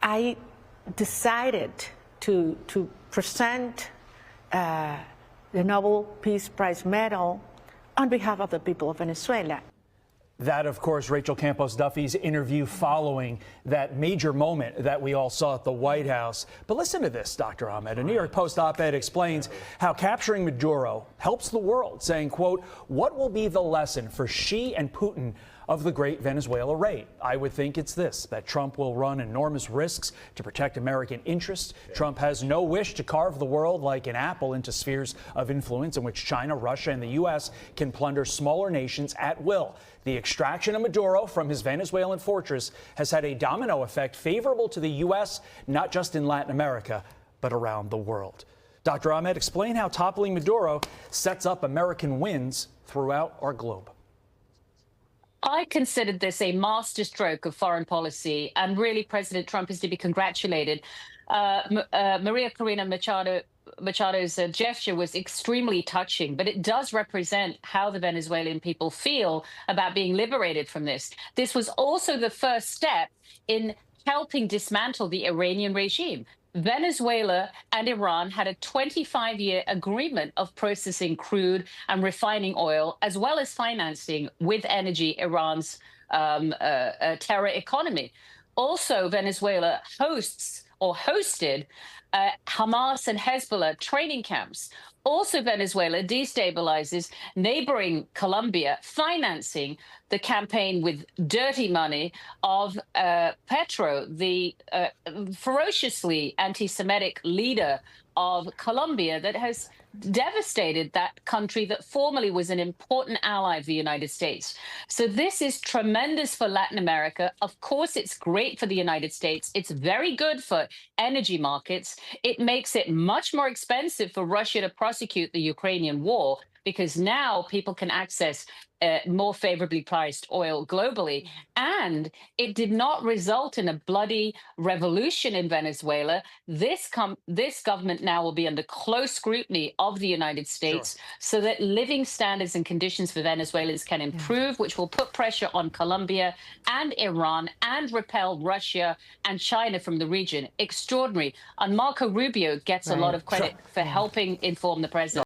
I decided to present the Nobel Peace Prize medal on behalf of the people of Venezuela. That, of course, Rachel Campos Duffy's interview following that major moment that we all saw at the White House. But listen to this, Dr. Ahmed. A New York Post op-ed explains how capturing Maduro helps the world, saying, quote, "What will be the lesson for Xi and Putin of the great Venezuela raid? I would think it's this, that Trump will run enormous risks to protect American interests. Trump has no wish to carve the world like an apple into spheres of influence in which China, Russia, and the U.S. can plunder smaller nations at will. The extraction of Maduro from his Venezuelan fortress has had a domino effect favorable to the U.S., not just in Latin America, but around the world." Dr. Ahmed, explain how toppling Maduro sets up American wins throughout our globe. I considered this a masterstroke of foreign policy, and really President Trump is to be congratulated. Maria Corina Machado's gesture was extremely touching, but it does represent how the Venezuelan people feel about being liberated from this. This was also the first step in helping dismantle the Iranian regime. Venezuela and Iran had a 25-year agreement of processing crude and refining oil, as well as financing with energy Iran's terror economy. Also, Venezuela hosted Hamas and Hezbollah training camps. Also, Venezuela destabilizes neighboring Colombia, financing the campaign with dirty money of Petro, the ferociously anti-Semitic leader of Colombia that has devastated that country that formerly was an important ally of the United States. So this is tremendous for Latin America. Of course, it's great for the United States. It's very good for energy markets. It makes it much more expensive for Russia to prosecute the Ukrainian war, because now people can access more favorably priced oil globally. And it did not result in a bloody revolution in Venezuela. This government now will be under close scrutiny of the United States, so that living standards and conditions for Venezuelans can improve, which will put pressure on Colombia and Iran and repel Russia and China from the region. Extraordinary. And Marco Rubio gets a lot of credit for helping inform the president.